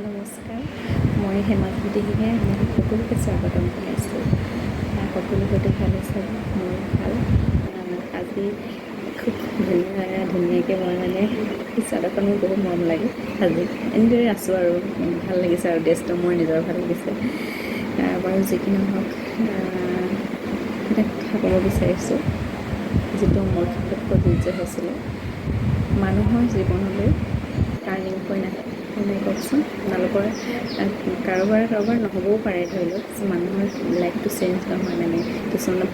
নমস্কাৰ। মই হেমাকৃতি সিঙে আপোনালোক সকলোকে স্বাগতম জনাইছোঁ। সকলো হয়তো ভালে চাগে, মোৰ ভাল। আজি খুব ধুনীয়াকৈ মই স্বাগতম মোৰ বহুত মৰম লাগে। আজি এনেদৰে আছোঁ আৰু ভাল লাগিছে আৰু ড্ৰেছটো মোৰ নিজৰ ভাল লাগিছে। বাৰু যি কি নহওক, এটা কথা ক'ব বিচাৰিছোঁ, যিটো মোৰ ক্ষেত্ৰত প্ৰযোজ্য হৈছিলে। মানুহৰ জীৱনলৈ টাৰ্ণিং পইণ্ট আহে, নাই কওকচোন। আপোনালোকৰ কাৰোবাৰ নহ'বও পাৰে, ধৰি লওক মানুহৰ লাইফটো চেঞ্জ নহয়, কিছুমানৰ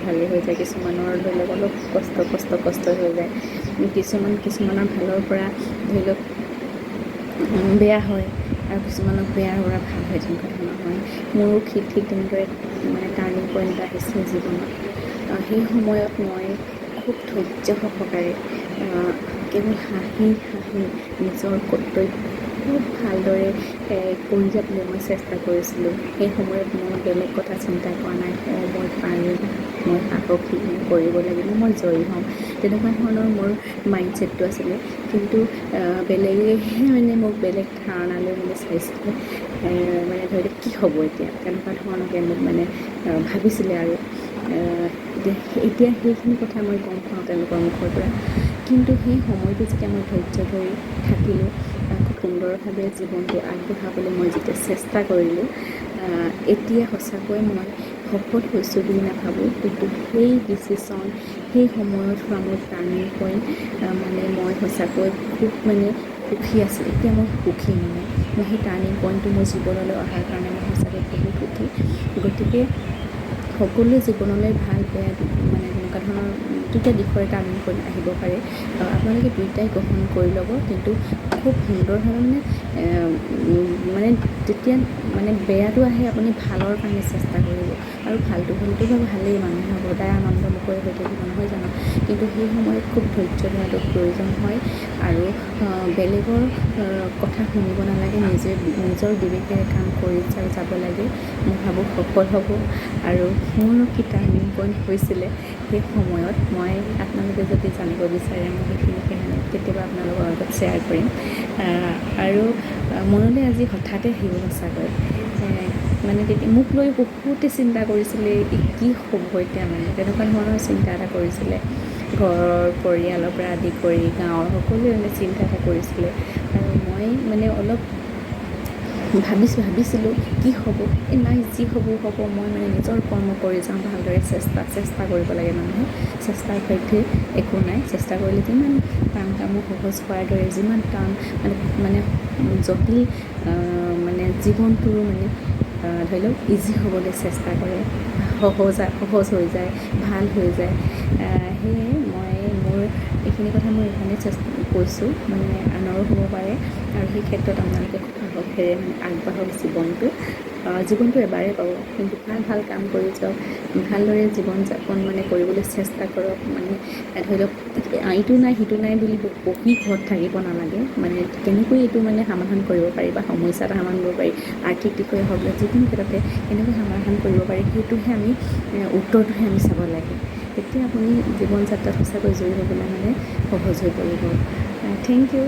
ভালেই হৈ যায়, কিছুমানৰ ধৰি লওক অলপ কষ্ট হৈ যায়, কিছুমানৰ ভালৰ পৰা ধৰি লওক বেয়া হয়, আৰু কিছুমানৰ বেয়াৰ পৰা ভাল হয়, তেনেকুৱা ধৰণৰ হয়। মোৰো ঠিক তেনেদৰে টাৰ্ণিং পইণ্ট এটা আহিছিল জীৱনত। সেই সময়ত মই খুব ধৈৰ্য সহকাৰে কেৱল হাঁহি নিজৰ কৰ্তব্য খুব ভালদৰে কৰি যাবলৈ মই চেষ্টা কৰিছিলোঁ। সেই সময়ত মই বেলেগ কথা চিন্তা কৰা নাই, মই পাৰিম, মই সাহসী, মই কৰিব লাগিব, মই জয়ী হ'ম, তেনেকুৱা ধৰণৰ মোৰ মাইণ্ডছেটটো আছিলে। কিন্তু বেলেগেহে মোক বেলেগ ধাৰণালৈ চাইছিলে, ধৰি লওক কি হ'ব এতিয়া, তেনেকুৱা ধৰণকে মোক ভাবিছিলে। আৰু এতিয়া সেইখিনি কথা মই গম পাওঁ তেওঁলোকৰ মুখৰ পৰা। কিন্তু সেই সময়টো যেতিয়া মই ধৈৰ্য ধৰি থাকিলোঁ, খুব সুন্দৰভাৱে জীৱনটো আগবঢ়াবলৈ মই যেতিয়া চেষ্টা কৰিলোঁ, এতিয়া সঁচাকৈ মই সফল হৈছোঁ বুলি নাভাবোঁ, কিন্তু সেই ডিচিশ্যন, সেই সময়ত হোৱা মোৰ টাৰ্ণিং পইণ্ট, মই সঁচাকৈ খুব সুখী আছোঁ। এতিয়া মই সুখী, মই সেই টাৰ্ণিং পইণ্টটো মোৰ জীৱনলৈ অহাৰ কাৰণে মই সঁচাকৈ বহুত সুখী। গতিকে সকলোৱে জীৱনলৈ ভাল বেয়া তেনেকুৱা ধৰণৰ দুটা দিশৰে টাৰ্ণিং পইণ্ট আহিব পাৰে। আপোনালোকে দুয়োটাই গ্ৰহণ কৰি ল'ব, কিন্তু খুব সুন্দৰভাৱে যেতিয়া বেয়াটো আহে, আপুনি ভালৰ কাৰণে চেষ্টা কৰিব, আৰু ভালটো হ'লেতো ভালেই, মানুহে সদায় আনন্দমুখৰে হৈ থাকিব, নহয় জানো। কিন্তু সেই সময়ত খুব ধৈৰ্য ধৰাটো প্ৰয়োজন হয়, আৰু বেলেগৰ কথা শুনিব নালাগে, নিজৰ বিবেকেৰে কাম কৰি যাব লাগে। মই ভাবোঁ সফল হ'ব। আৰু মোৰো কি টাৰ্ণিং পইণ্ট হৈছিলে সেই সময়ত, মই আপোনালোকে যদি জানিব বিচাৰে, মই সেইখিনি কেতিয়াবা আপোনালোকৰ আগত শ্বেয়াৰ কৰিম। আৰু মনলৈ আজি হঠাতে আহিব সঁচাকৈ, তেতিয়া মোক লৈ বহুতে চিন্তা কৰিছিলে, কি হ'ব এতিয়া, তেনেকুৱা ধৰণৰ চিন্তা এটা কৰিছিলে। ঘৰৰ পৰিয়ালৰ পৰা আদি কৰি গাঁৱৰ সকলোৱে চিন্তা এটা কৰিছিলে। আৰু মই অলপ ভাবিছিলোঁ কি হ'ব, নাই যি হ'ব, মই নিজৰ কৰ্ম কৰি যাওঁ, ভালদৰে চেষ্টা কৰিব লাগে। মানুহে চেষ্টাৰ সৈতে একো নাই, চেষ্টা কৰিলে যিমান টান কামো সহজ হোৱাৰ দৰে, যিমান টান জটিল জীৱনটোৰো ধৰি লওক ইজি হ'বলৈ চেষ্টা কৰে, সহজ হৈ যায়, ভাল হৈ যায়। সেয়ে মই মোৰ এইখিনি কথা মই এইকাৰণে কৈছোঁ, আনৰো হ'ব পাৰে। আৰু সেই ক্ষেত্ৰত আপোনালোকে খুব সাহসেৰে আগবাঢ়ক। জীৱনটো এবাৰেই পাব, কিন্তু ভাল কাম কৰি যাওক, ভালদৰে জীৱন যাপন কৰিবলৈ চেষ্টা কৰক। ধৰি লওক ইটো নাই সিটো নাই বুলি বহি ঘৰত থাকিব নালাগে। কেনেকৈ এইটো সমাধান কৰিব পাৰি, বা সমস্যা এটা সমাধান কৰিব পাৰি, আৰ্থিক দিশৰে হওক বা যিকোনো ক্ষেত্ৰতে কেনেকৈ সমাধান কৰিব পাৰি, সেইটোহে উত্তৰটোহে আমি চাব লাগে। তেতিয়া আপুনি জীৱন যাত্ৰাত সঁচাকৈ জয়ী হ'বলৈ সহজ হৈ পৰিব। Thank U.